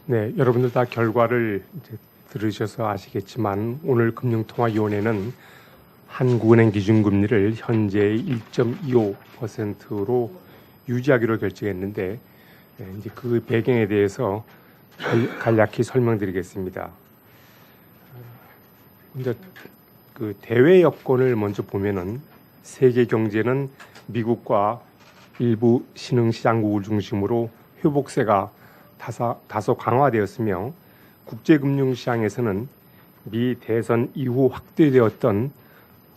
네, 여러분들 다 결과를 이제 들으셔서 아시겠지만 오늘 금융통화위원회는 한국은행 기준금리를 현재의 1.25%로 유지하기로 결정했는데 이제 그 배경에 대해서 간략히 설명드리겠습니다. 먼저 그 대외 여건을 먼저 보면은 세계 경제는 미국과 일부 신흥시장국을 중심으로 회복세가 다소 강화되었으며 국제금융시장에서는 미 대선 이후 확대되었던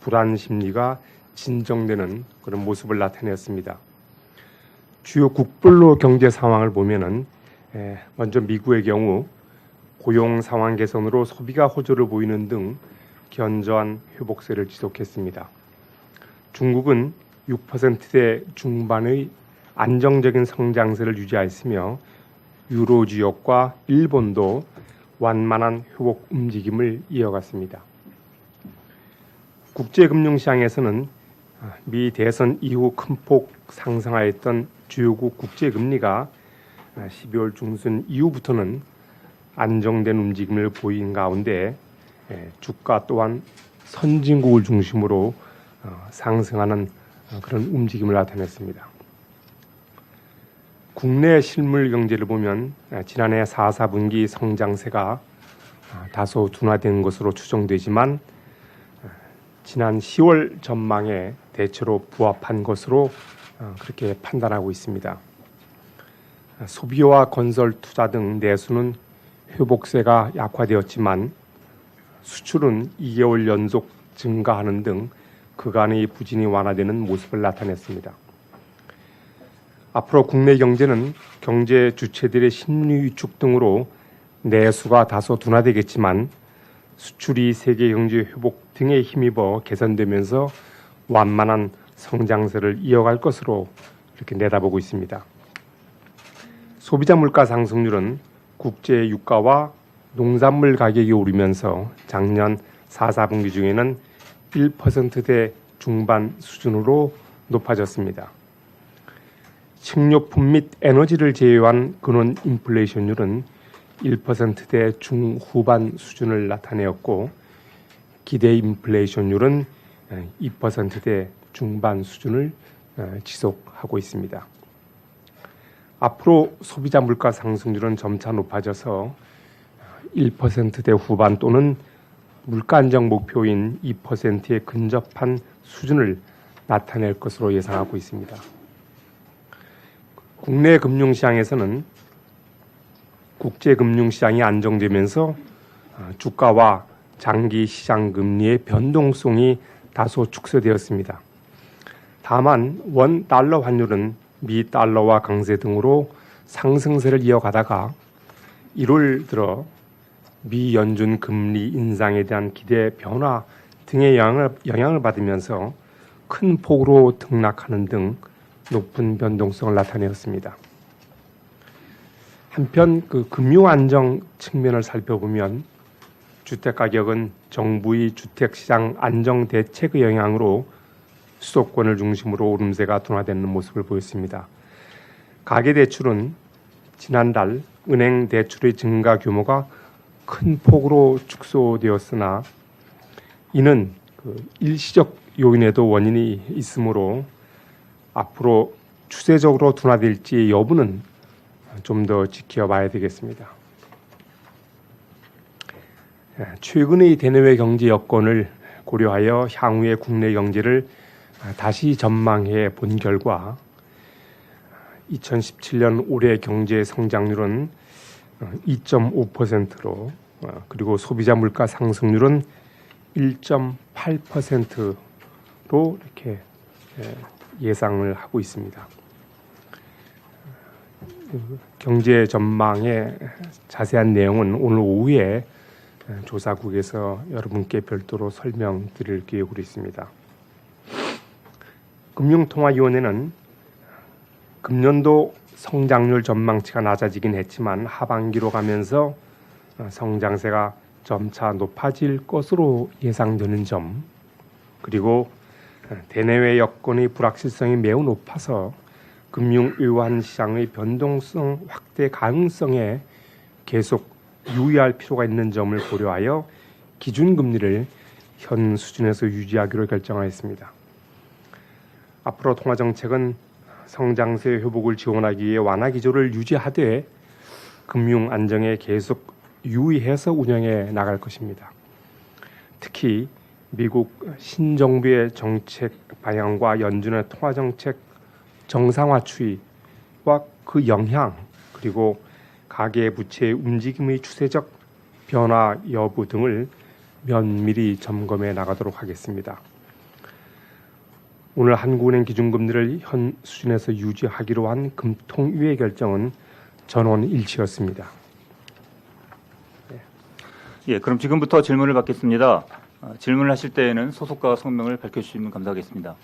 불안 심리가 진정되는 그런 모습을 나타냈습니다. 주요 국별로 경제 상황을 보면은 먼저 미국의 경우 고용 상황 개선으로 소비가 호조를 보이는 등 견조한 회복세를 지속했습니다. 중국은 6%대 중반의 안정적인 성장세를 유지하였으며 유로 지역과 일본도 완만한 회복 움직임을 이어갔습니다. 국제금융시장에서는 미 대선 이후 큰 폭 상승하였던 주요국 국제금리가 12월 중순 이후부터는 안정된 움직임을 보인 가운데 주가 또한 선진국을 중심으로 상승하는 그런 움직임을 나타냈습니다. 국내 실물 경제를 보면 지난해 4분기 성장세가 다소 둔화된 것으로 추정되지만 지난 10월 전망에 대체로 부합한 것으로 그렇게 판단하고 있습니다. 소비와 건설 투자 등 내수는 회복세가 약화되었지만 수출은 2개월 연속 증가하는 등 그간의 부진이 완화되는 모습을 나타냈습니다. 앞으로 국내 경제는 경제 주체들의 심리 위축 등으로 내수가 다소 둔화되겠지만 수출이 세계 경제 회복 등에 힘입어 개선되면서 완만한 성장세를 이어갈 것으로 이렇게 내다보고 있습니다. 소비자 물가 상승률은 국제 유가와 농산물 가격이 오르면서 작년 4분기 중에는 1%대 중반 수준으로 높아졌습니다. 식료품 및 에너지를 제외한 근원 인플레이션율은 1%대 중후반 수준을 나타내었고 기대 인플레이션율은 2%대 중반 수준을 지속하고 있습니다. 앞으로 소비자 물가 상승률은 점차 높아져서 1%대 후반 또는 물가 안정 목표인 2%에 근접한 수준을 나타낼 것으로 예상하고 있습니다. 국내 금융시장에서는 국제금융시장이 안정되면서 주가와 장기 시장 금리의 변동성이 다소 축소되었습니다. 다만 원 달러 환율은 미 달러와 강세 등으로 상승세를 이어가다가 1월 들어 미 연준 금리 인상에 대한 기대 변화 등의 영향을 받으면서 큰 폭으로 등락하는 등 높은 변동성을 나타내었습니다. 한편 그 금융 안정 측면을 살펴보면 주택 가격은 정부의 주택 시장 안정 대책의 영향으로 수도권을 중심으로 오름세가 둔화되는 모습을 보였습니다. 가계 대출은 지난달 은행 대출의 증가 규모가 큰 폭으로 축소되었으나 이는 그 일시적 요인에도 원인이 있으므로 앞으로 추세적으로 둔화될지 여부는 좀 더 지켜봐야 되겠습니다. 최근의 대내외 경제 여건을 고려하여 향후의 국내 경제를 다시 전망해 본 결과 2017년 올해 경제 성장률은 2.5%로 그리고 소비자 물가 상승률은 1.8%로 이렇게 예상을 하고 있습니다. 경제 전망의 자세한 내용은 오늘 오후에 조사국에서 여러분께 별도로 설명드릴 계획으로 있습니다. 금융통화위원회는 금년도 성장률 전망치가 낮아지긴 했지만 하반기로 가면서 성장세가 점차 높아질 것으로 예상되는 점, 그리고 대내외 여건의 불확실성이 매우 높아서 금융 외환 시장의 변동성 확대 가능성에 계속 유의할 필요가 있는 점을 고려하여 기준금리를 현 수준에서 유지하기로 결정하였습니다. 앞으로 통화정책은 성장세 회복을 지원하기 위해 완화 기조를 유지하되 금융 안정에 계속 유의해서 운영해 나갈 것입니다. 특히 미국 신정부의 정책 방향과 연준의 통화정책 정상화 추이와 그 영향, 그리고 가계부채의 움직임의 추세적 변화 여부 등을 면밀히 점검해 나가도록 하겠습니다. 오늘 한국은행 기준금리를 현 수준에서 유지하기로 한 금통위의 결정은 전원 일치였습니다. 예, 그럼 지금부터 질문을 받겠습니다. 질문을 하실 때에는 소속과 성명을 밝혀주시면 감사하겠습니다.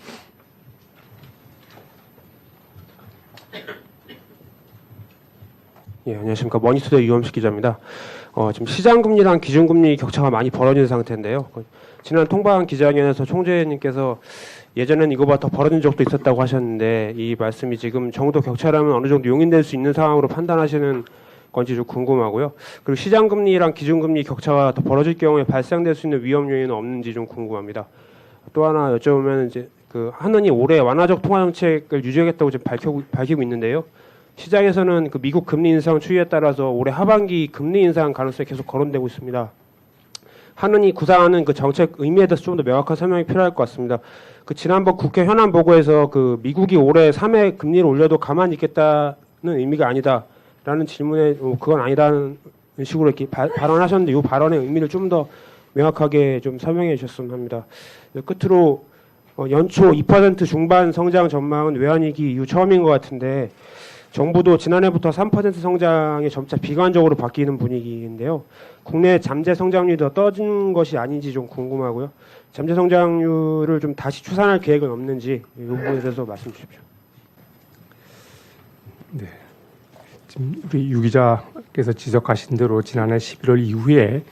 예, 안녕하십니까. 머니투데이 유엄식 기자입니다. 지금 시장금리랑 기준금리 격차가 많이 벌어진 상태인데요. 지난 통방 기자회견에서 총재님께서 예전엔 이거보다 더 벌어진 적도 있었다고 하셨는데 이 말씀이 지금 정도 격차라면 어느 정도 용인될 수 있는 상황으로 판단하시는 건지 좀 궁금하고요. 그리고 시장금리랑 기준금리 격차가 더 벌어질 경우에 발생될 수 있는 위험 요인은 없는지 좀 궁금합니다. 또 하나 여쭤보면 이제 그 한은이 올해 완화적 통화 정책을 유지하겠다고 지금 밝히고 있는데요. 시장에서는 그 미국 금리 인상 추이에 따라서 올해 하반기 금리 인상 가능성이 계속 거론되고 있습니다. 한은이 구상하는 그 정책 의미에 대해서 좀 더 명확한 설명이 필요할 것 같습니다. 그 지난번 국회 현안 보고에서 그 미국이 올해 3회 금리를 올려도 가만히 있겠다는 의미가 아니다라는 질문에 그건 아니다는 식으로 이렇게 발언하셨는데 이 발언의 의미를 좀 더 명확하게 좀 설명해 주셨으면 합니다. 끝으로 연초 2% 중반 성장 전망은 외환위기 이후 처음인 것 같은데 정부도 지난해부터 3% 성장에 점차 비관적으로 바뀌는 분위기인데요. 국내 잠재 성장률이 더 떨어진 것이 아닌지 좀 궁금하고요. 잠재 성장률을 좀 다시 추산할 계획은 없는지 이 부분에 대해서 말씀 주십시오. 네, 지금 우리 유 기자께서 지적하신 대로 지난해 11월 이후에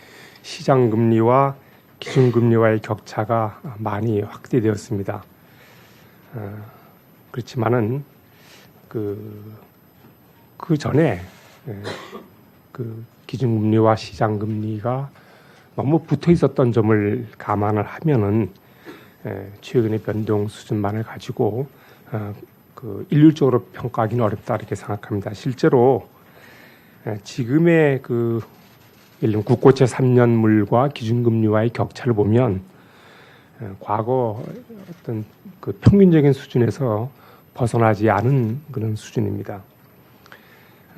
시장금리와 기준금리와의 격차가 많이 확대되었습니다. 그렇지만은 그 전에 그 기준금리와 시장금리가 너무 붙어 있었던 점을 감안을 하면은 최근의 변동 수준만을 가지고 그 일률적으로 평가하기는 어렵다 이렇게 생각합니다. 실제로 지금의 그 예를 들면 국고채 3년물과 기준금리와의 격차를 보면 과거 어떤 그 평균적인 수준에서 벗어나지 않은 그런 수준입니다.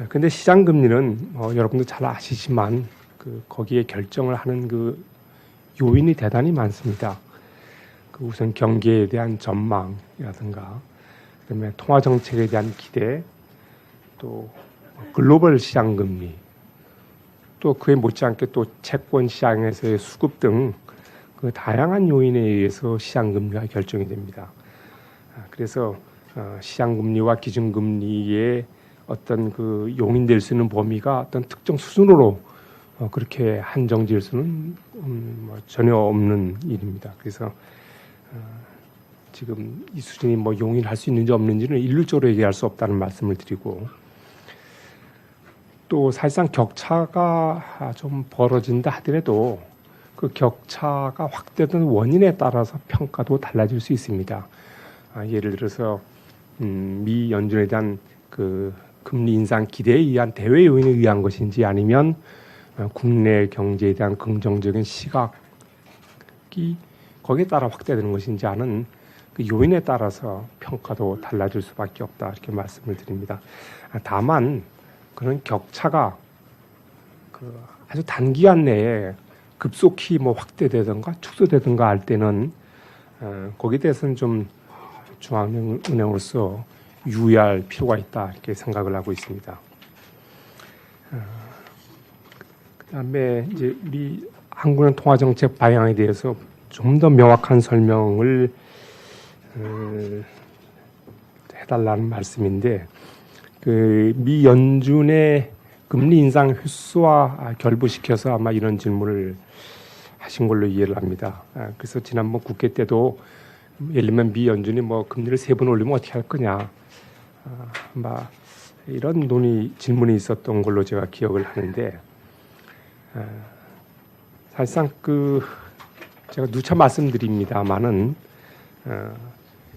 그런데 시장금리는 여러분도 잘 아시지만 그 거기에 결정을 하는 그 요인이 대단히 많습니다. 그 우선 경기에 대한 전망이라든가, 그다음에 통화 정책에 대한 기대, 또 글로벌 시장금리, 또 그에 못지않게 또 채권 시장에서의 수급 등 그 다양한 요인에 의해서 시장금리가 결정이 됩니다. 그래서 시장금리와 기준금리의 어떤 그 용인될 수 있는 범위가 어떤 특정 수준으로 그렇게 한정질 수는 전혀 없는 일입니다. 그래서 지금 이 수준이 뭐 용인할 수 있는지 없는지는 일률적으로 얘기할 수 없다는 말씀을 드리고, 또 사실상 격차가 좀 벌어진다 하더라도 그 격차가 확대된 원인에 따라서 평가도 달라질 수 있습니다. 예를 들어서 미 연준에 대한 그 금리 인상 기대에 의한 대외 요인에 의한 것인지, 아니면 국내 경제에 대한 긍정적인 시각이 거기에 따라 확대되는 것인지 하는 그 요인에 따라서 평가도 달라질 수밖에 없다 이렇게 말씀을 드립니다. 다만 그런 격차가 그 아주 단기간 내에 급속히 뭐 확대되든가 축소되든가 할 때는 거기에 대해서는 좀 중앙은행으로서 유의할 필요가 있다 이렇게 생각을 하고 있습니다. 그다음에 이제 우리 한국은행 통화정책 방향에 대해서 좀 더 명확한 설명을 해달라는 말씀인데, 그 미 연준의 금리 인상 횟수와 결부시켜서 아마 이런 질문을 하신 걸로 이해를 합니다. 그래서 지난번 국회 때도 예를 들면 미 연준이 뭐 금리를 3번 올리면 어떻게 할 거냐, 이런 질문이 있었던 걸로 제가 기억을 하는데, 사실상 제가 누차 말씀드립니다만은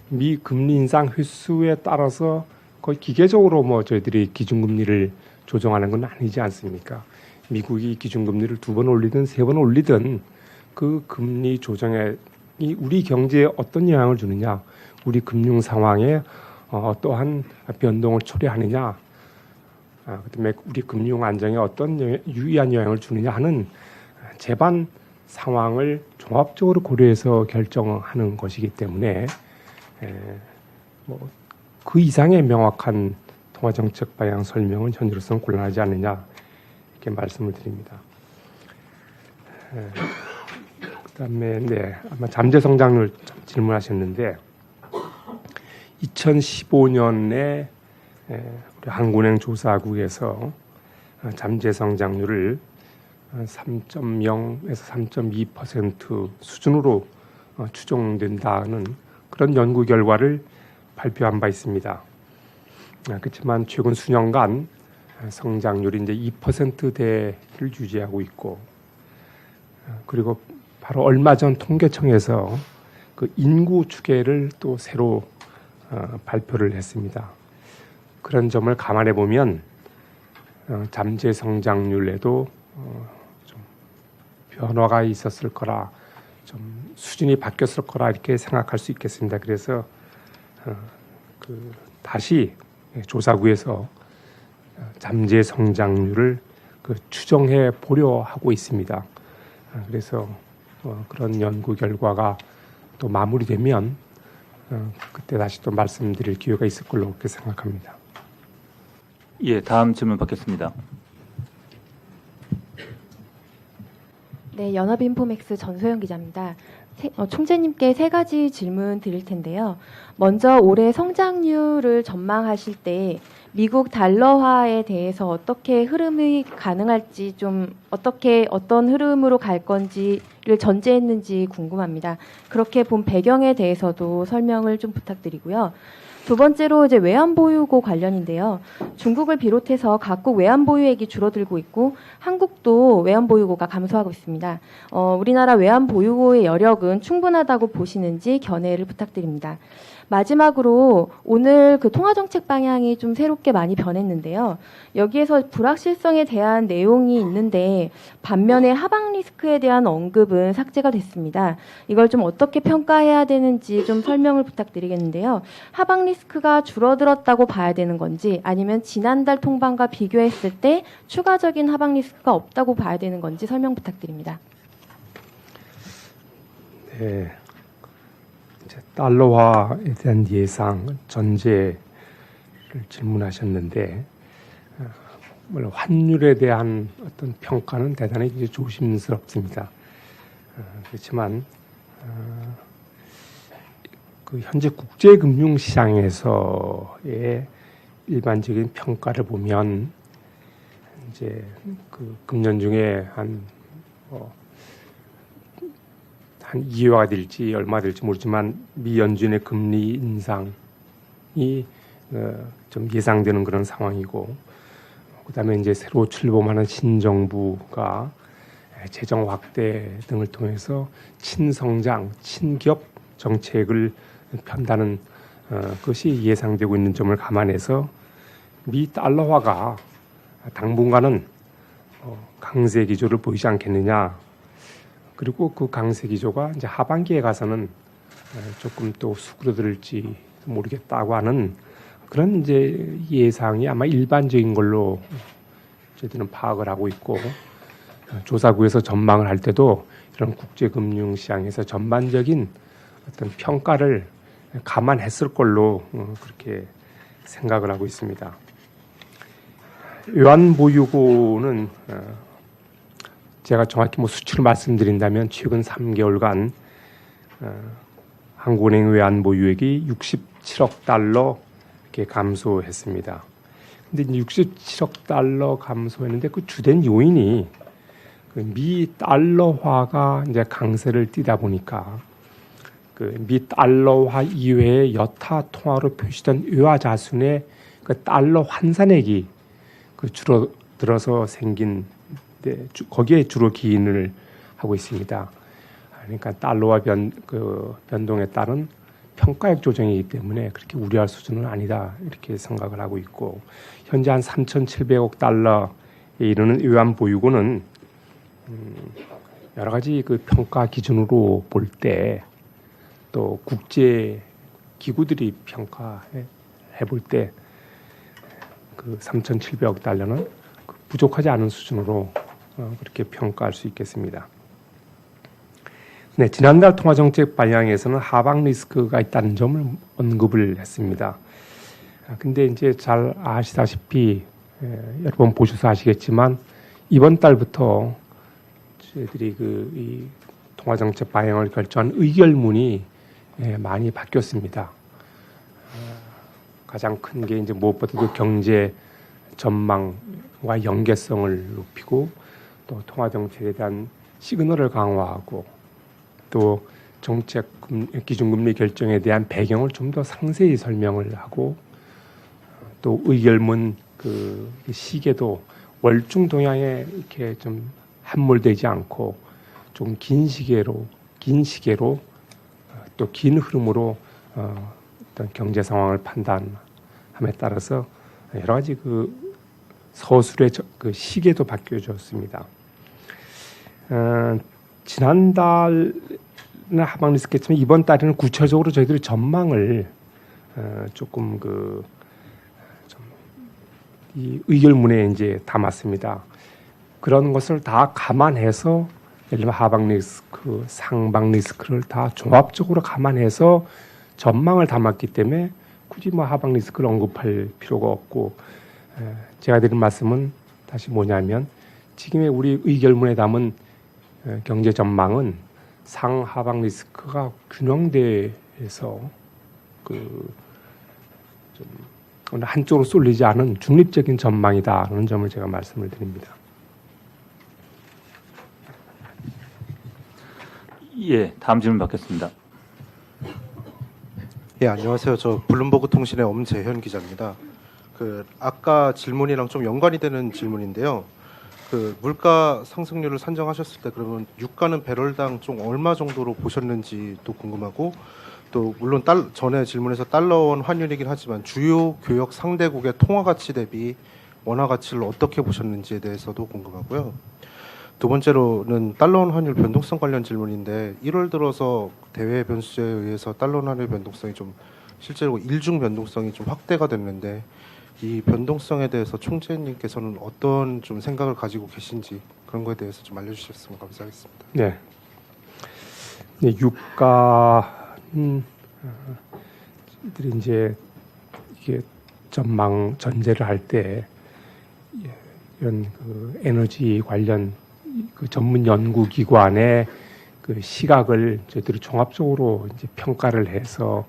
미 금리 인상 횟수에 따라서 거의 기계적으로 뭐 저희들이 기준금리를 조정하는 건 아니지 않습니까? 미국이 기준금리를 2번 올리든 3번 올리든 그 금리 조정에 우리 경제에 어떤 영향을 주느냐, 우리 금융 상황에 어떠한 변동을 초래하느냐, 그다음에 우리 금융 안정에 어떤 유의한 영향을 주느냐 하는 재반 상황을 종합적으로 고려해서 결정하는 것이기 때문에 그 이상의 명확한 통화정책 방향 설명은 현재로서는 곤란하지 않느냐 이렇게 말씀을 드립니다. 그다음에 아마 잠재 성장률 질문하셨는데 2015년에 우리 한국은행 조사국에서 잠재 성장률을 3.0에서 3.2% 수준으로 추정된다는 그런 연구 결과를 발표한 바 있습니다. 그렇지만 최근 수년간 성장률이 이제 2%대를 유지하고 있고, 그리고 바로 얼마 전 통계청에서 그 인구 추계를 또 새로 발표를 했습니다. 그런 점을 감안해 보면 잠재 성장률에도 좀 변화가 있었을 거라, 좀 수준이 바뀌었을 거라 이렇게 생각할 수 있겠습니다. 그래서 다시 조사국에서 잠재 성장률을 추정해 보려 하고 있습니다. 그래서 그런 연구 결과가 또 마무리되면 그때 다시 또 말씀드릴 기회가 있을 걸로 그렇게 생각합니다. 예, 다음 질문 받겠습니다. 네, 연합인포맥스 전소영 기자입니다. 총재님께 3가지 질문 드릴 텐데요. 먼저 올해 성장률을 전망하실 때 미국 달러화에 대해서 어떻게 흐름이 가능할지, 좀 어떤 흐름으로 갈 건지를 전제했는지 궁금합니다. 그렇게 본 배경에 대해서도 설명을 좀 부탁드리고요. 두 번째로 이제 외환보유고 관련인데요. 중국을 비롯해서 각국 외환보유액이 줄어들고 있고 한국도 외환보유고가 감소하고 있습니다. 우리나라 외환보유고의 여력은 충분하다고 보시는지 견해를 부탁드립니다. 마지막으로 오늘 그 통화정책 방향이 좀 새롭게 많이 변했는데요. 여기에서 불확실성에 대한 내용이 있는데 반면에 하방 리스크에 대한 언급은 삭제가 됐습니다. 이걸 좀 어떻게 평가해야 되는지 좀 설명을 부탁드리겠는데요. 하방 리스크가 줄어들었다고 봐야 되는 건지, 아니면 지난달 통방과 비교했을 때 추가적인 하방 리스크가 없다고 봐야 되는 건지 설명 부탁드립니다. 네. 달러화에 대한 예상 전제를 질문하셨는데, 물론 환율에 대한 어떤 평가는 대단히 이제 조심스럽습니다. 그렇지만 그 현재 국제금융시장에서의 일반적인 평가를 보면 이제 그 금년 중에 한 2회가 될지 얼마 될지 모르지만 미 연준의 금리 인상이 좀 예상되는 그런 상황이고, 그다음에 이제 새로 출범하는 신정부가 재정 확대 등을 통해서 친성장, 친기업 정책을 편다는 것이 예상되고 있는 점을 감안해서 미 달러화가 당분간은 강세 기조를 보이지 않겠느냐. 그리고 그 강세 기조가 이제 하반기에 가서는 조금 또 수그러들지 모르겠다고 하는 그런 이제 예상이 아마 일반적인 걸로 저희들은 파악을 하고 있고, 조사국에서 전망을 할 때도 이런 국제금융시장에서 전반적인 어떤 평가를 감안했을 걸로 그렇게 생각을 하고 있습니다. 외환보유고는 제가 정확히 수치를 말씀드린다면 최근 3개월간 한국은행 외환보유액이 67억 달러 이렇게 감소했습니다. 근데 이제 67억 달러 감소했는데 그 주된 요인이 그 미 달러화가 이제 강세를 띠다 보니까 그 미 달러화 이외의 여타 통화로 표시된 외화 자순의 그 달러 환산액이 그 줄어들어서 생긴 근데 거기에 주로 기인을 하고 있습니다. 그러니까 달러와 변동에 따른 평가액 조정이기 때문에 그렇게 우려할 수준은 아니다 이렇게 생각을 하고 있고, 현재 한 3,700억 달러에 이르는 외환 보유고는 여러 가지 그 평가 기준으로 볼 때, 또 국제 기구들이 평가해 볼 때 그 3,700억 달러는 부족하지 않은 수준으로 그렇게 평가할 수 있겠습니다. 네, 지난달 통화정책 방향에서는 하방 리스크가 있다는 점을 언급을 했습니다. 근데 이제 잘 아시다시피 여러 번 보셔서 아시겠지만 이번 달부터 저희들이 이 통화정책 방향을 결정한 의결문이 많이 바뀌었습니다. 가장 큰 게 이제 무엇보다도 경제 전망과 연계성을 높이고, 또 통화정책에 대한 시그널을 강화하고, 또 정책 기준금리 결정에 대한 배경을 좀 더 상세히 설명을 하고, 또 의결문 그 시계도 월중 동향에 이렇게 좀 함몰되지 않고 좀 긴 시계로 또 긴 흐름으로 어떤 경제 상황을 판단함에 따라서 여러 가지 그 서술의 그 시계도 바뀌어졌습니다. 지난달은 하방 리스크였지만 이번 달에는 구체적으로 저희들이 전망을 조금 이 의결문에 이제 담았습니다. 그런 것을 다 감안해서, 예를 들면 하방 리스크, 상방 리스크를 다 종합적으로 감안해서 전망을 담았기 때문에 굳이 하방 리스크를 언급할 필요가 없고, 제가 드린 말씀은 다시 뭐냐면, 지금의 우리 의결문에 담은 경제 전망은 상하방 리스크가 균형돼서 좀 한쪽으로 쏠리지 않은 중립적인 전망이다라는 점을 제가 말씀을 드립니다. 예, 다음 질문 받겠습니다. 예, 안녕하세요. 저 블룸버그 통신의 엄재현 기자입니다. 아까 질문이랑 좀 연관이 되는 질문인데요. 물가 상승률을 산정하셨을 때 그러면 유가는 배럴당 좀 얼마 정도로 보셨는지도 궁금하고, 또 물론 전에 질문에서 달러원 환율이긴 하지만 주요 교역 상대국의 통화 가치 대비 원화 가치를 어떻게 보셨는지에 대해서도 궁금하고요. 두 번째로는 달러원 환율 변동성 관련 질문인데, 1월 들어서 대외 변수제에 의해서 달러원 환율 변동성이 좀 실제로 일중 변동성이 좀 확대가 됐는데, 이 변동성에 대해서 총재님께서는 어떤 좀 생각을 가지고 계신지 그런 거에 대해서 좀 알려주셨으면 감사하겠습니다. 네. 유가는 들이 이제 이게 전제를 할 때 이런 에너지 관련 전문 연구기관의 시각을 저희들이 종합적으로 이제 평가를 해서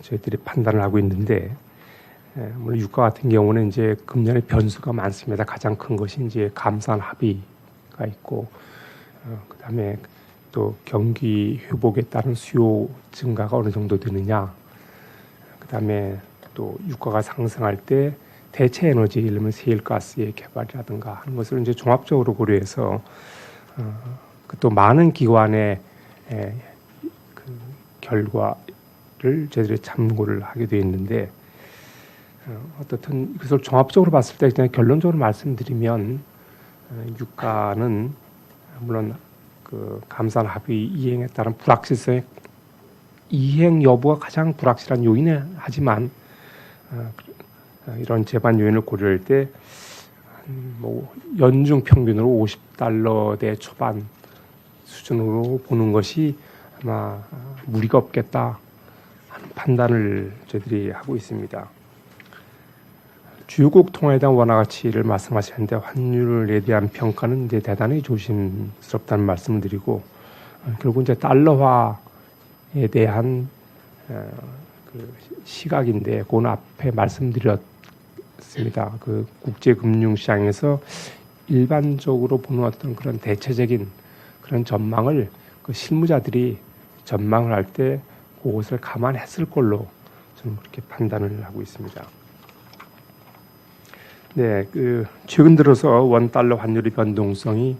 저희들이 판단을 하고 있는데, 물론 유가 같은 경우는 이제 금년에 변수가 많습니다. 가장 큰 것이 이제 감산 합의가 있고, 그다음에 또 경기 회복에 따른 수요 증가가 어느 정도 되느냐, 그다음에 또 유가가 상승할 때 대체 에너지, 예를 들면 세일가스의 개발이라든가 하는 것을 이제 종합적으로 고려해서 또 많은 기관의 결과를 저희들이 참고를 하게 되어 있는데, 어떻든 그것을 종합적으로 봤을 때 그냥 결론적으로 말씀드리면, 유가는 물론 감산 합의 이행에 따른 불확실성의 이행 여부가 가장 불확실한 요인은 하지만, 이런 제반 요인을 고려할 때 연중 평균으로 $50대 초반 수준으로 보는 것이 아마 무리가 없겠다 하는 판단을 저희들이 하고 있습니다. 주요국 통화에 대한 원화 가치를 말씀하시는데, 환율에 대한 평가는 이제 대단히 조심스럽다는 말씀을 드리고, 결국 이제 달러화에 대한 시각인데, 그건 앞에 말씀드렸습니다. 국제 금융 시장에서 일반적으로 보는 어떤 그런 대체적인 그런 전망을 실무자들이 전망을 할 때 그것을 감안했을 걸로 저는 그렇게 판단을 하고 있습니다. 네, 최근 들어서 원 달러 환율의 변동성이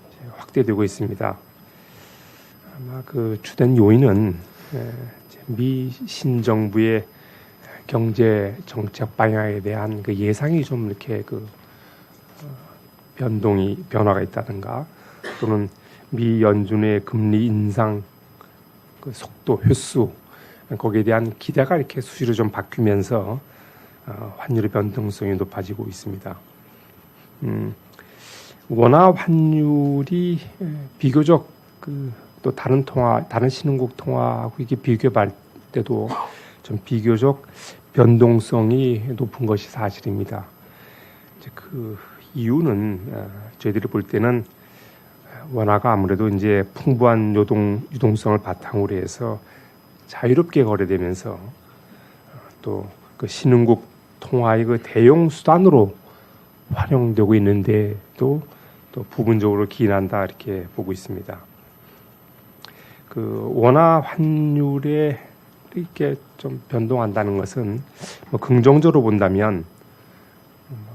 이제 확대되고 있습니다. 아마 주된 요인은 이제 미 신정부의 경제 정책 방향에 대한 예상이 좀 이렇게 변화가 있다든가, 또는 미 연준의 금리 인상 속도, 횟수, 거기에 대한 기대가 이렇게 수시로 좀 바뀌면서 환율의 변동성이 높아지고 있습니다. 원화 환율이 비교적 또 다른 신흥국 통화하고 이게 비교할 때도 좀 비교적 변동성이 높은 것이 사실입니다. 이제 이유는 저희들이 볼 때는 원화가 아무래도 이제 풍부한 유동성을 바탕으로 해서 자유롭게 거래되면서 또 신흥국 통화의 대용 수단으로 활용되고 있는데도 또 부분적으로 기인한다, 이렇게 보고 있습니다. 원화 환율에 이렇게 좀 변동한다는 것은 긍정적으로 본다면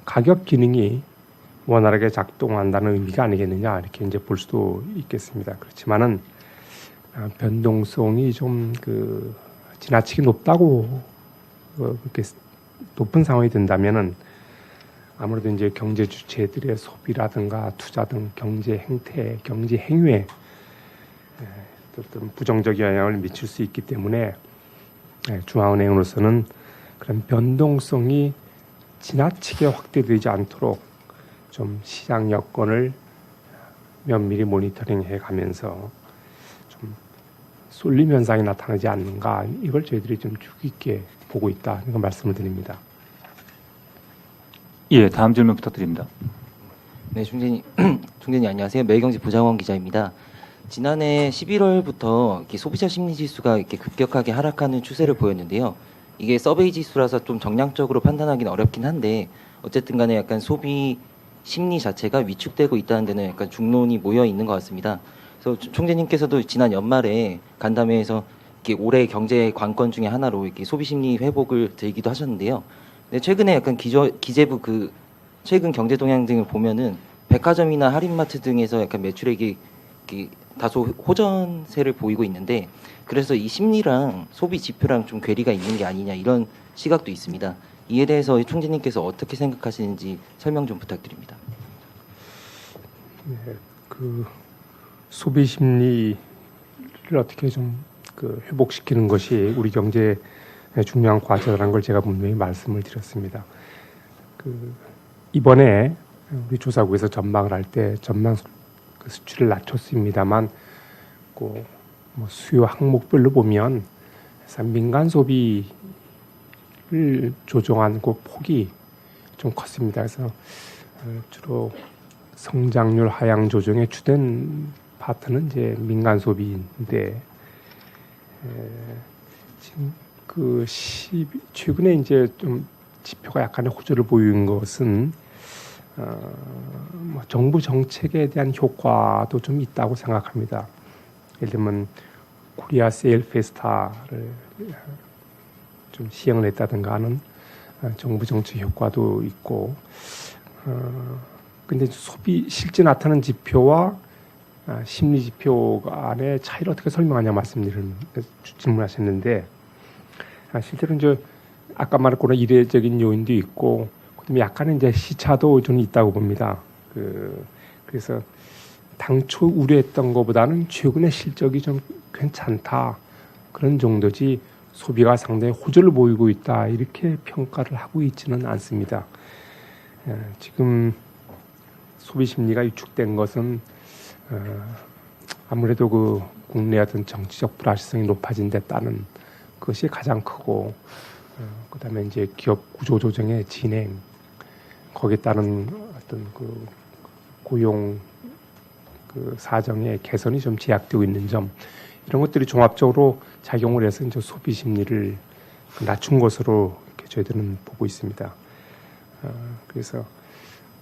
가격 기능이 원활하게 작동한다는 의미가 아니겠느냐, 이렇게 이제 볼 수도 있겠습니다. 그렇지만은 변동성이 좀 지나치게 높다고 그렇게 높은 상황이 된다면은 아무래도 이제 경제 주체들의 소비라든가 투자 등 경제 행태, 경제 행위에 어떤 부정적 영향을 미칠 수 있기 때문에 중앙은행으로서는 그런 변동성이 지나치게 확대되지 않도록 좀 시장 여건을 면밀히 모니터링해 가면서 좀 쏠림 현상이 나타나지 않는가, 이걸 저희들이 좀 주의 깊게 보고 있다, 이런 말씀을 드립니다. 예, 다음 질문 부탁드립니다. 네, 총재님 안녕하세요. 매일경제 부장원 기자입니다. 지난해 11월부터 소비자 심리 지수가 이렇게 급격하게 하락하는 추세를 보였는데요. 이게 서베이 지수라서 좀 정량적으로 판단하기는 어렵긴 한데, 어쨌든 간에 약간 소비 심리 자체가 위축되고 있다는 데는 약간 중론이 모여 있는 것 같습니다. 그래서 총재님께서도 지난 연말에 간담회에서 이렇게 올해 경제 관건 중에 하나로 이렇게 소비 심리 회복을 들기도 하셨는데요. 근데 최근에 약간 기재부 최근 경제 동향 등을 보면은 백화점이나 할인마트 등에서 약간 매출액이 다소 호전세를 보이고 있는데, 그래서 이 심리랑 소비 지표랑 좀 괴리가 있는 게 아니냐, 이런 시각도 있습니다. 이에 대해서 총재님께서 어떻게 생각하시는지 설명 좀 부탁드립니다. 네, 소비 심리를 어떻게 좀 회복시키는 것이 우리 경제의 중요한 과제라는 걸 제가 분명히 말씀을 드렸습니다. 이번에 우리 조사국에서 전망을 할 때 전망 수치를 낮췄습니다만, 수요 항목별로 보면 민간 소비를 조정한 폭이 좀 컸습니다. 그래서 주로 성장률 하향 조정의 주된 파트는 이제 민간 소비인데, 지금 최근에 이제 좀 지표가 약간의 호조를 보이는 것은 정부 정책에 대한 효과도 좀 있다고 생각합니다. 예를 들면 코리아 세일 페스타를 좀 시행을 했다든가 하는 정부 정책 효과도 있고, 근데 실제 나타나는 지표와 심리 지표 간의 차이를 어떻게 설명하냐 질문하셨는데, 실제로 이제 아까 말했거나 이례적인 요인도 있고, 그다음에 약간은 이제 시차도 좀 있다고 봅니다. 그래서 당초 우려했던 것보다는 최근의 실적이 좀 괜찮다, 그런 정도지 소비가 상당히 호조를 보이고 있다, 이렇게 평가를 하고 있지는 않습니다. 지금 소비 심리가 위축된 것은 아무래도 국내 어떤 정치적 불확실성이 높아진 데 따른 것이 가장 크고, 그다음에 이제 기업 구조 조정의 진행, 거기에 따른 어떤 고용 사정의 개선이 좀 제약되고 있는 점, 이런 것들이 종합적으로 작용을 해서 이제 소비 심리를 낮춘 것으로 이렇게 저희들은 보고 있습니다. 그래서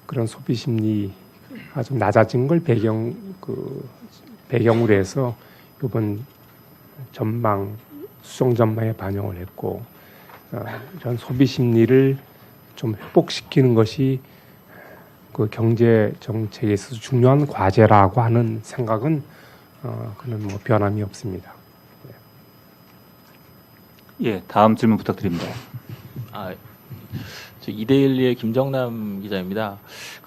그런 소비 심리가 좀 낮아진 걸 배경으로 해서 이번 수정 전망에 반영을 했고, 이런 소비 심리를 좀 회복시키는 것이 그 경제 정책에 있어서 중요한 과제라고 하는 생각은 그는 뭐 변함이 없습니다. 예, 다음 질문 부탁드립니다. 저 이데일리의 김정남 기자입니다.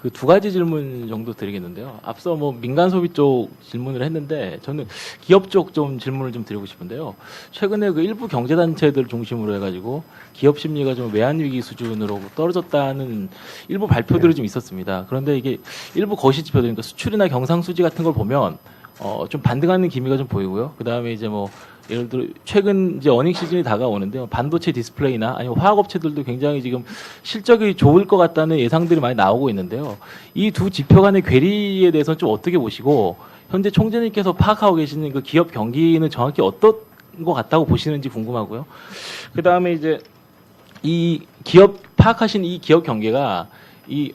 그 두 가지 질문 정도 드리겠는데요. 앞서 뭐 민간 소비 쪽 질문을 했는데 저는 기업 쪽 좀 질문을 좀 드리고 싶은데요. 최근에 그 일부 경제단체들 중심으로 해가지고 기업 심리가 좀 외환 위기 수준으로 떨어졌다는 일부 발표들이 좀 있었습니다. 그런데 이게 일부 거시 지표들, 그러니까 수출이나 경상수지 같은 걸 보면 좀 반등하는 기미가 좀 보이고요. 그 다음에 이제 뭐 예를 들어 최근 이제 어닝 시즌이 다가오는데요. 반도체 디스플레이나 아니면 화학업체들도 굉장히 지금 실적이 좋을 것 같다는 예상들이 많이 나오고 있는데요. 이 두 지표 간의 괴리에 대해서는 좀 어떻게 보시고 현재 총재님께서 파악하고 계시는 그 기업 경기는 정확히 어떤 것 같다고 보시는지 궁금하고요. 그 다음에 이제 이 기업 파악하신 이 기업 경계가 이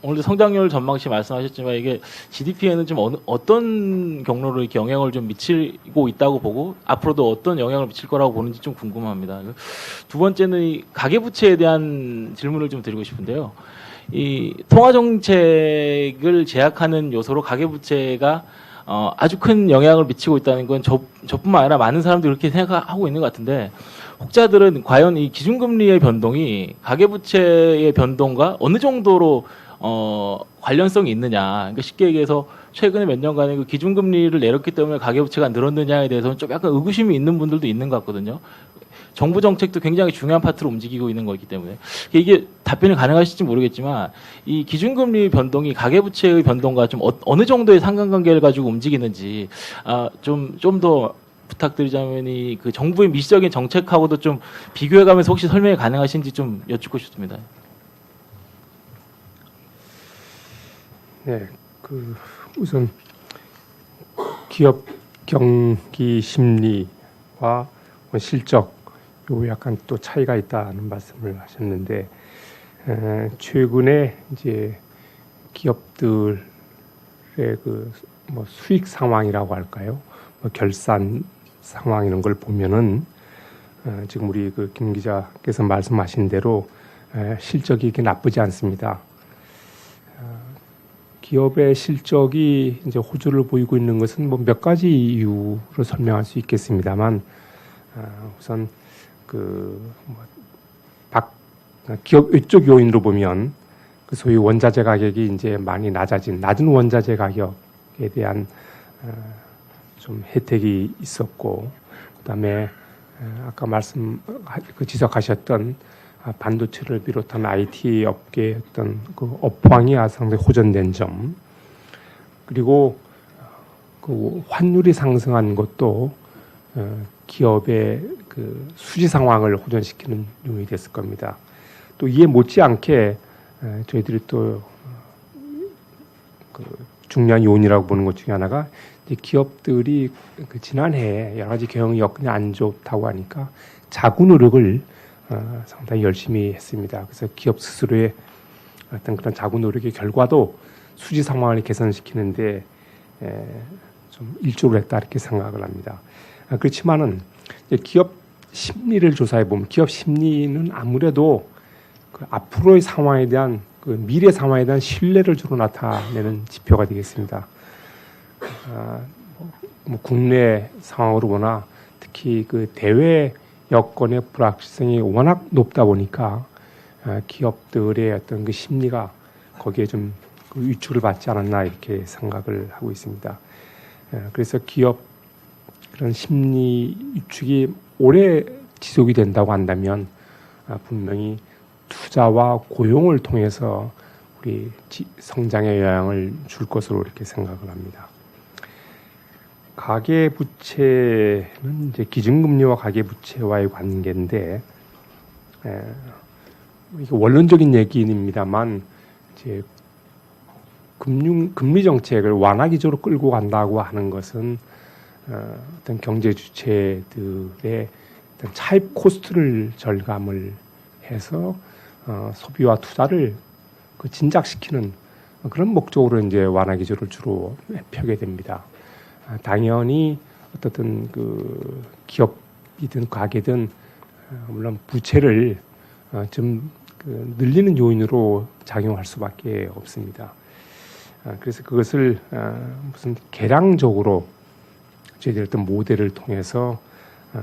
오늘도 성장률 전망시 말씀하셨지만 이게 GDP에는 좀 어떤 경로로 이렇게 영향을 좀 미치고 있다고 보고 앞으로도 어떤 영향을 미칠 거라고 보는지 좀 궁금합니다. 두 번째는 이 가계부채에 대한 질문을 좀 드리고 싶은데요. 이 통화정책을 제약하는 요소로 가계부채가 아주 큰 영향을 미치고 있다는 건 저뿐만 아니라 많은 사람들이 그렇게 생각하고 있는 것 같은데 혹자들은 과연 이 기준금리의 변동이 가계부채의 변동과 어느 정도로 관련성이 있느냐. 그러니까 쉽게 얘기해서 최근에 몇 년간에 그 기준금리를 내렸기 때문에 가계부채가 늘었느냐에 대해서는 좀 약간 의구심이 있는 분들도 있는 것 같거든요. 정부 정책도 굉장히 중요한 파트로 움직이고 있는 거기 때문에 이게 답변이 가능하실지 모르겠지만 이 기준금리 변동이 가계부채의 변동과 좀 어느 정도의 상관관계를 가지고 움직이는지 좀 더 부탁드리자면 그 정부의 미시적인 정책하고도 좀 비교해가면서 혹시 설명이 가능하신지 좀 여쭙고 싶습니다. 네, 우선 기업 경기 심리와 실적 요 약간 또 차이가 있다는 말씀을 하셨는데 최근에 이제 기업들의 그 뭐 수익 상황이라고 할까요? 뭐 결산 상황 이런 걸 보면은 지금 우리 그 김 기자께서 말씀하신 대로 실적이 이렇게 나쁘지 않습니다. 기업의 실적이 이제 호조를 보이고 있는 것은 뭐 몇 가지 이유로 설명할 수 있겠습니다만 우선 기업 외적 요인으로 보면 그 소위 원자재 가격이 이제 많이 낮은 원자재 가격에 대한 좀 혜택이 있었고, 그다음에 아까 지적하셨던 반도체를 비롯한 IT 업계의 어떤 그 업황이 상당히 호전된 점, 그리고 그 환율이 상승한 것도 기업의 그 수지 상황을 호전시키는 요인이 됐을 겁니다. 또 이에 못지않게 저희들이 또 그 중요한 요인이라고 보는 것 중에 하나가 이제 기업들이 그 지난해 여러 가지 경영이 여건이 안 좋다고 하니까 자구 노력을 상당히 열심히 했습니다. 그래서 기업 스스로의 어떤 그런 자구 노력의 결과도 수지 상황을 개선시키는데 좀 일조를 했다 이렇게 생각을 합니다. 그렇지만은 기업 심리를 조사해 보면 기업 심리는 아무래도 그 앞으로의 상황에 대한 그 미래 상황에 대한 신뢰를 주로 나타내는 지표가 되겠습니다. 뭐 국내 상황으로 보나 특히 그 대외 여건의 불확실성이 워낙 높다 보니까 기업들의 어떤 그 심리가 거기에 좀 그 위축을 받지 않았나 이렇게 생각을 하고 있습니다. 그래서 기업 그런 심리 위축이 오래 지속이 된다고 한다면 분명히 투자와 고용을 통해서 우리 성장에 영향을 줄 것으로 이렇게 생각을 합니다. 가계부채는 이제 기준금리와 가계부채와의 관계인데, 이게 원론적인 얘기입니다만, 이제 금리 정책을 완화 기조로 끌고 간다고 하는 것은 어떤 경제 주체들의 어떤 차입 코스트를 절감을 해서 소비와 투자를 그 진작시키는 그런 목적으로 이제 완화 기조를 주로 펴게 됩니다. 당연히 어떻든 그 기업이든 가게든 물론 부채를 좀 늘리는 요인으로 작용할 수밖에 없습니다. 그래서 그것을 무슨 계량적으로 저희들 어떤 모델을 통해서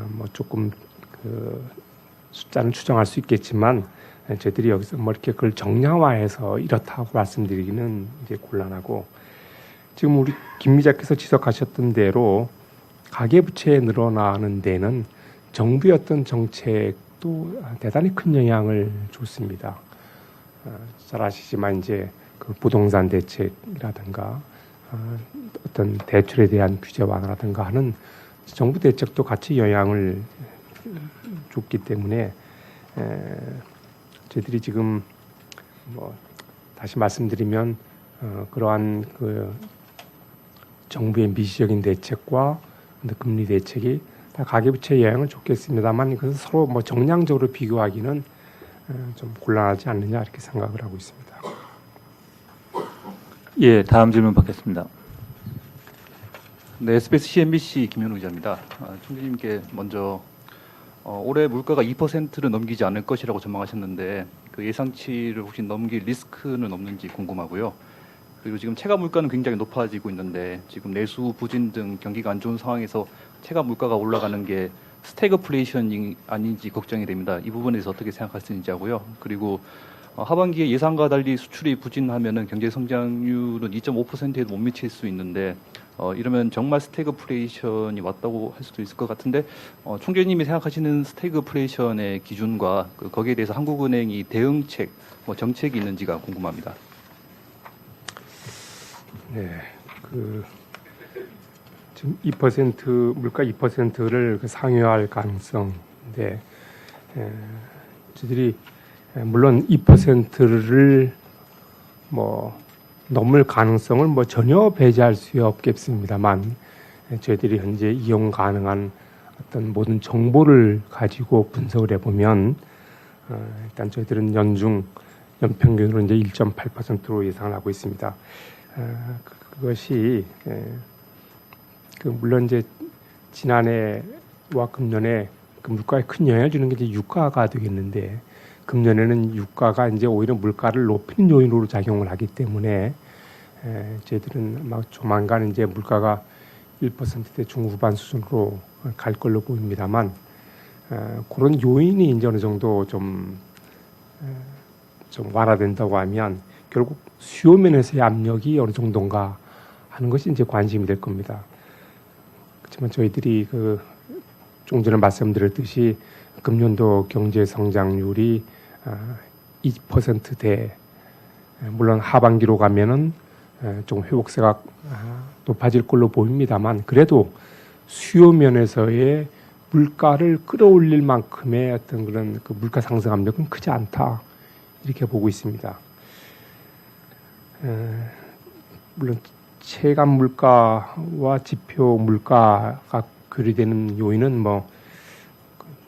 뭐 조금 그 숫자는 추정할 수 있겠지만 저희들이 여기서 뭐 이렇게 그걸 정량화해서 이렇다고 말씀드리기는 이제 곤란하고, 지금 우리 김 기자께서 지적하셨던 대로 가계부채 늘어나는 데는 정부의 어떤 정책도 대단히 큰 영향을 줬습니다. 잘 아시지만 이제 그 부동산 대책이라든가 어떤 대출에 대한 규제 완화라든가 하는 정부 대책도 같이 영향을 줬기 때문에 저희들이 지금 뭐 다시 말씀드리면 그러한 그 정부의 미시적인 대책과 금리 대책이 다 가계부채에 영향을 줬겠습니다만, 이것은 서로 뭐 정량적으로 비교하기는 좀 곤란하지 않느냐 이렇게 생각을 하고 있습니다. 예, 다음 질문 받겠습니다. 네, SBS CNBC 김현우 기자입니다. 총재님께 먼저 올해 물가가 2%를 넘기지 않을 것이라고 전망하셨는데 그 예상치를 혹시 넘길 리스크는 없는지 궁금하고요. 그리고 지금 체감 물가는 굉장히 높아지고 있는데 지금 내수 부진 등 경기가 안 좋은 상황에서 체감 물가가 올라가는 게 스태그플레이션이 아닌지 걱정이 됩니다. 이 부분에 대해서 어떻게 생각하시는지 하고요. 그리고 하반기에 예상과 달리 수출이 부진하면은 경제 성장률은 2.5%에도 못 미칠 수 있는데 이러면 정말 스태그플레이션이 왔다고 할 수도 있을 것 같은데 총재님이 생각하시는 스태그플레이션의 기준과 거기에 대해서 한국은행이 대응책, 뭐 정책이 있는지가 궁금합니다. 네, 지금 2% 물가 2%를 상회할 가능성인데 저희들이 물론 2%를 뭐 넘을 가능성을 뭐 전혀 배제할 수 없겠습니다만, 저희들이 현재 이용 가능한 어떤 모든 정보를 가지고 분석을 해보면 일단 저희들은 연평균으로 이제 1.8%로 예상을 하고 있습니다. 그것이 물론 이제 지난해와 금년에 그 물가에 큰 영향을 주는 게 이제 유가가 되겠는데, 금년에는 유가가 이제 오히려 물가를 높이는 요인으로 작용을 하기 때문에 저희들은 막 조만간 이제 물가가 1%대 중후반 수준으로 갈 걸로 보입니다만, 그런 요인이 이제 어느 정도 좀 완화된다고 하면 결국 수요 면에서의 압력이 어느 정도인가 하는 것이 이제 관심이 될 겁니다. 그렇지만 저희들이 조금 전에 말씀드렸듯이 금년도 경제 성장률이 2%대, 물론 하반기로 가면은 좀 회복세가 높아질 걸로 보입니다만, 그래도 수요 면에서의 물가를 끌어올릴 만큼의 어떤 그런 그 물가 상승 압력은 크지 않다 이렇게 보고 있습니다. 물론 체감 물가와 지표 물가가 교류되는 요인은 뭐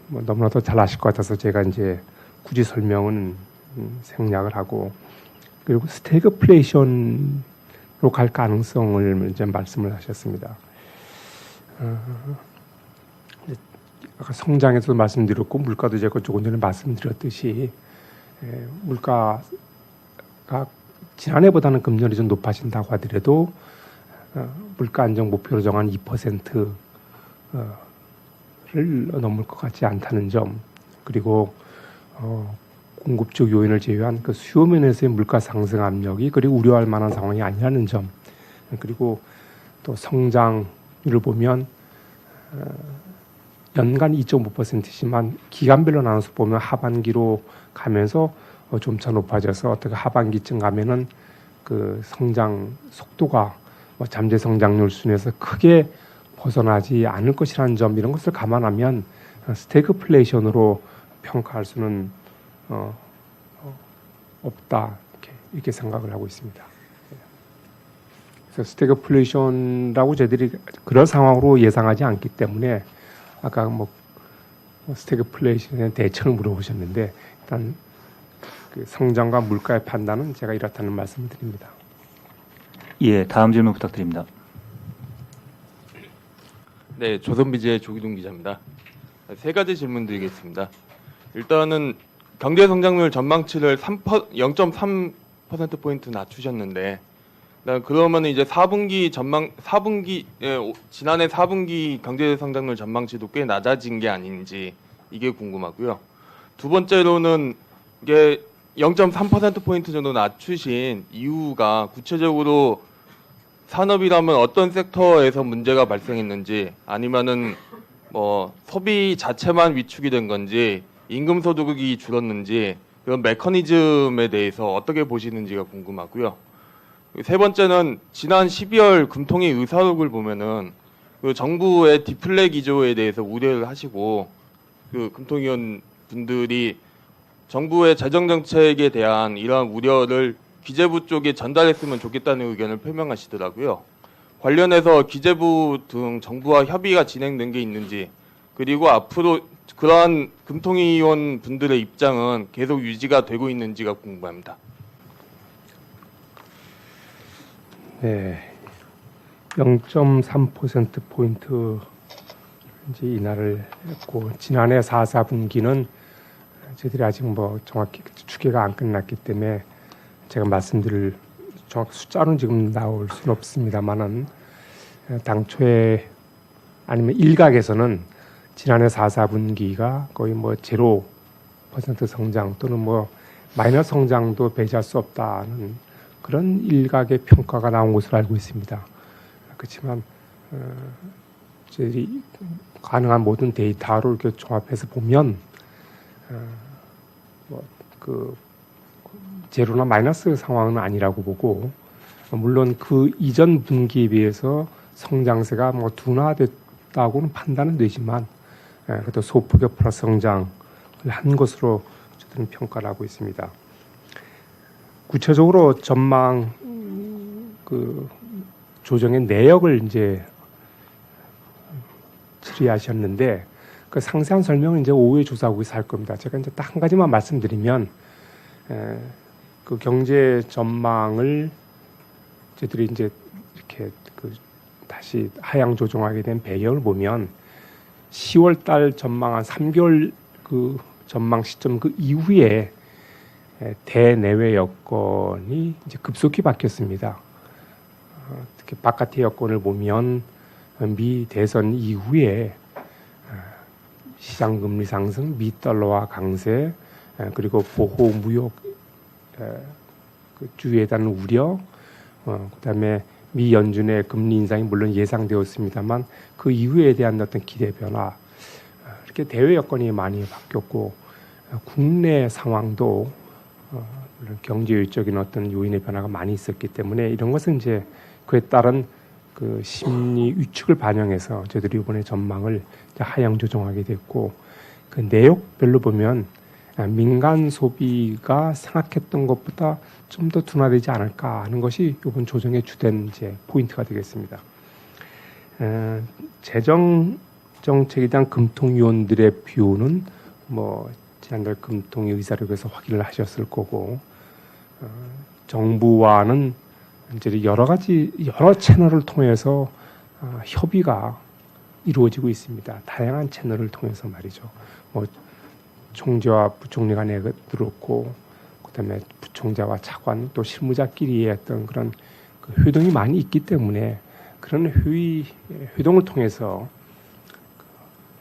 너무나도 잘 아실 것 같아서 제가 이제 굳이 설명은 생략을 하고, 그리고 스태그플레이션으로 갈 가능성을 이제 말씀을 하셨습니다. 아까 성장에서도 말씀드렸고 물가도 제가 조금 전에 말씀드렸듯이 물가가 지난해보다는 금년이 좀 높아진다고 하더라도 물가 안정 목표로 정한 2%를 넘을 것 같지 않다는 점, 그리고 공급적 요인을 제외한 그 수요 면에서의 물가 상승 압력이 그리 우려할 만한 상황이 아니라는 점, 그리고 또 성장률을 보면 연간 2.5%지만 기간별로 나눠서 보면 하반기로 가면서 점차 높아져서 어떻게 하반기쯤 가면은 그 성장 속도가 잠재 성장률 순에서 크게 벗어나지 않을 것이라는 점, 이런 것을 감안하면 스태그플레이션으로 평가할 수는 없다 이렇게 생각을 하고 있습니다. 그래서 스태그플레이션이라고 저희들이 그런 상황으로 예상하지 않기 때문에 아까 스태그플레이션에 대처를 물어보셨는데, 일단 그 성장과 물가의 판단은 제가 이렇다는 말씀을 드립니다. 예, 다음 질문 부탁드립니다. 네, 조선비즈의 조기동 기자입니다. 세 가지 질문 드리겠습니다. 일단은 경제 성장률 전망치를 0.3% 포인트 낮추셨는데 그러면 이제 4분기 지난해 4분기 경제 성장률 전망치도 꽤 낮아진 게 아닌지 이게 궁금하고요. 두 번째로는 이게 0.3% 포인트 정도 낮추신 이유가 구체적으로 산업이라면 어떤 섹터에서 문제가 발생했는지 아니면은 뭐 소비 자체만 위축이 된 건지 임금 소득이 줄었는지 그런 메커니즘에 대해서 어떻게 보시는지가 궁금하고요. 세 번째는 지난 12월 금통위 의사록을 보면은 그 정부의 디플레 기조에 대해서 우려를 하시고 그 금통위원 분들이 정부의 재정 정책에 대한 이러한 우려를 기재부 쪽에 전달했으면 좋겠다는 의견을 표명하시더라고요. 관련해서 기재부 등 정부와 협의가 진행된 게 있는지 그리고 앞으로 그러한 금통위원 분들의 입장은 계속 유지가 되고 있는지가 궁금합니다. 네, 0.3% 포인트 이제 인하를 했고 지난해 4분기는 저희들이 아직 뭐 정확히 추계가 안 끝났기 때문에 제가 말씀드릴 정확 숫자는 지금 나올 수는 없습니다만은 당초에 아니면 일각에서는 지난해 4분기가 거의 뭐 0% 성장 또는 뭐 마이너스 성장도 배제할 수 없다는 그런 일각의 평가가 나온 것으로 알고 있습니다. 그렇지만 저희들이 가능한 모든 데이터로 이렇게 종합해서 보면 그 제로나 마이너스 상황은 아니라고 보고 물론 그 이전 분기에 비해서 성장세가 뭐 둔화됐다고는 판단은 되지만 그래도 소폭의 플러스 성장을 한 것으로 저는 평가를 하고 있습니다. 구체적으로 전망 그 조정의 내역을 이제 질의하셨는데 그 상세한 설명은 이제 오후에 조사하고서 할 겁니다. 제가 이제 딱 한 가지만 말씀드리면 그 경제 전망을 저희들이 이제 이렇게 그 다시 하향 조정하게 된 배경을 보면 10월 달 전망한 3개월 그 전망 시점 그 이후에 대내외 여건이 이제 급속히 바뀌었습니다. 특히 바깥의 여건을 보면 미 대선 이후에 시장 금리 상승, 미 달러화 강세, 그리고 보호 무역 그 주의에 대한 우려, 그다음에 미 연준의 금리 인상이 물론 예상되었습니다만 그 이후에 대한 어떤 기대 변화, 이렇게 대외 여건이 많이 바뀌었고 국내 상황도 물론 경제적인 어떤 요인의 변화가 많이 있었기 때문에 이런 것은 이제 그에 따른 그 심리 위축을 반영해서 저희들이 이번에 전망을 하향 조정하게 됐고 그 내역별로 보면 민간 소비가 생각했던 것보다 좀 더 둔화되지 않을까 하는 것이 이번 조정의 주된 이제 포인트가 되겠습니다. 재정 정책에 대한 금통위원들의 비율은 뭐 지난달 금통위 의사록에서 확인을 하셨을 거고 정부와는 이제 여러 채널을 통해서 협의가 이루어지고 있습니다. 다양한 채널을 통해서 말이죠. 뭐 총재와 부총리 간에 그렇고 그다음에 부총재와 차관 또 실무자끼리의 어떤 그런 그 회동이 많이 있기 때문에 그런 회동을 통해서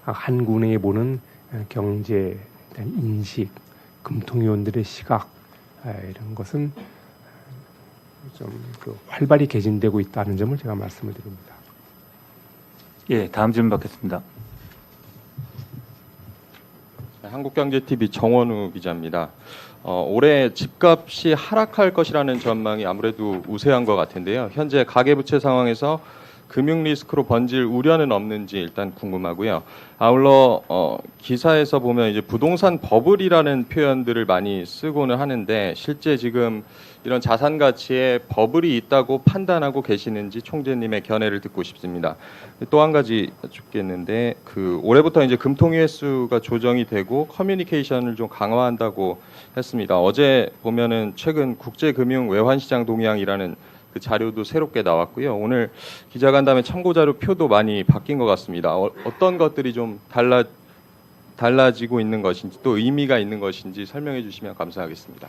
한군에 보는 경제에 대한 인식, 금통위원들의 시각 이런 것은 좀 그 활발히 개진되고 있다는 점을 제가 말씀을 드립니다. 예, 다음 질문 받겠습니다. 한국경제TV 정원우 기자입니다. 올해 집값이 하락할 것이라는 전망이 아무래도 우세한 것 같은데요. 현재 가계부채 상황에서 금융 리스크로 번질 우려는 없는지 일단 궁금하고요. 아울러 기사에서 보면 이제 부동산 버블이라는 표현들을 많이 쓰고는 하는데 실제 지금 이런 자산 가치에 버블이 있다고 판단하고 계시는지 총재님의 견해를 듣고 싶습니다. 또 한 가지 여쭙겠는데 그 올해부터 이제 금통위 횟수가 조정이 되고 커뮤니케이션을 좀 강화한다고 했습니다. 어제 보면은 최근 국제금융 외환시장 동향이라는 그 자료도 새롭게 나왔고요. 오늘 기자간담회 참고자료 표도 많이 바뀐 것 같습니다. 어떤 것들이 좀 달라지고 있는 것인지 또 의미가 있는 것인지 설명해 주시면 감사하겠습니다.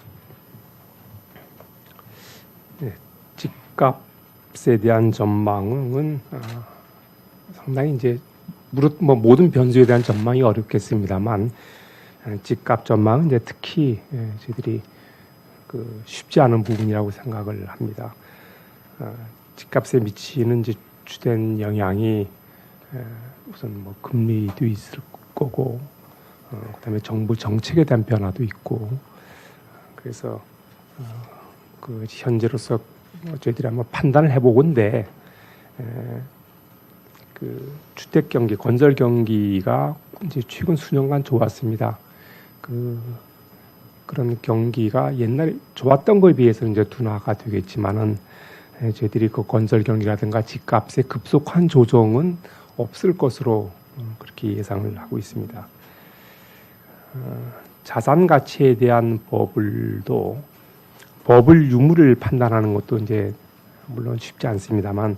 네, 집값에 대한 전망은 상당히 이제 모든 변수에 대한 전망이 어렵겠습니다만 집값 전망은 이제 특히 저희들이 쉽지 않은 부분이라고 생각을 합니다. 집값에 미치는 이제 주된 영향이 우선 뭐 금리도 있을 거고, 그다음에 정부 정책에 대한 변화도 있고, 그래서 현재로서 저희들이 한번 판단을 해보건데 주택 경기, 건설 경기가 이제 최근 수년간 좋았습니다. 그런 경기가 옛날에 좋았던 거에 비해서는 이제 둔화가 되겠지만은 저희들이 그 건설 경기라든가 집값의 급속한 조정은 없을 것으로 그렇게 예상을 하고 있습니다. 자산 가치에 대한 법을 유무를 판단하는 것도 이제 물론 쉽지 않습니다만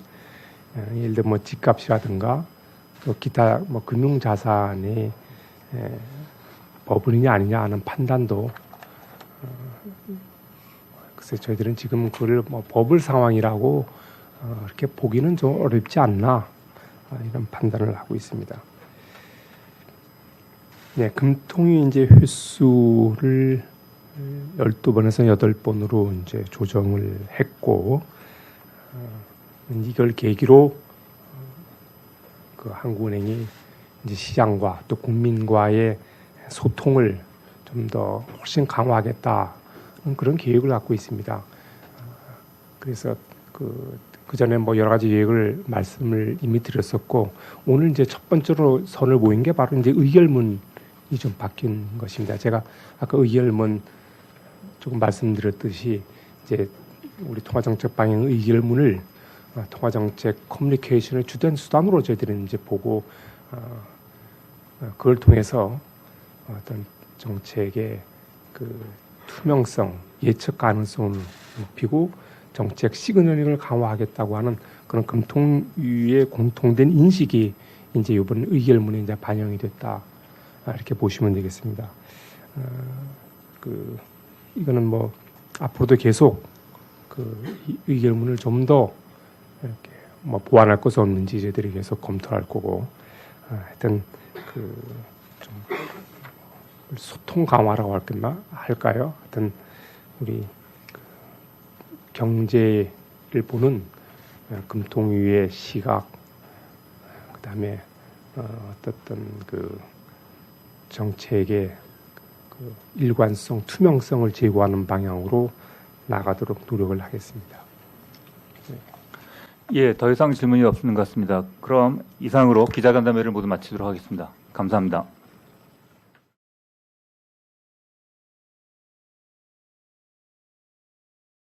예를 들어 뭐 집값이라든가 또 기타 뭐 금융 자산의 버블이냐 아니냐 하는 판단도 글쎄 저희들은 지금 그걸 뭐 버블 상황이라고 이렇게 보기는 좀 어렵지 않나 이런 판단을 하고 있습니다. 네, 금통위 이제 횟수를 12번에서 8번으로 이제 조정을 했고 이걸 계기로 한국은행이 이제 시장과 또 국민과의 소통을 좀 더 훨씬 강화하겠다 그런 계획을 갖고 있습니다. 그래서 그 전에 뭐 여러 가지 계획을 말씀을 이미 드렸었고 오늘 이제 첫 번째로 선을 보인 게 바로 이제 의결문이 좀 바뀐 것입니다. 제가 아까 의결문 조금 말씀드렸듯이 이제 우리 통화정책 방향 의결문을 통화정책 커뮤니케이션의 주된 수단으로 저희들은 이제 보고 그걸 통해서 어떤 정책의 투명성, 예측 가능성을 높이고 정책 시그널링을 강화하겠다고 하는 그런 금통위의 공통된 인식이 이제 이번 의결문에 이제 반영이 됐다 이렇게 보시면 되겠습니다. 이거는 뭐 앞으로도 계속 의결문을 좀 더 이렇게 뭐 보완할 것이 없는지 저희들이 계속 검토할 거고 하여튼 좀 소통 강화라고 할까요? 하여튼 우리 경제를 보는 금통위의 시각, 그다음에 어떤 정책의 일관성, 투명성을 제고하는 방향으로 나가도록 노력을 하겠습니다. 예, 더 이상 질문이 없는 것 같습니다. 그럼 이상으로 기자간담회를 모두 마치도록 하겠습니다. 감사합니다.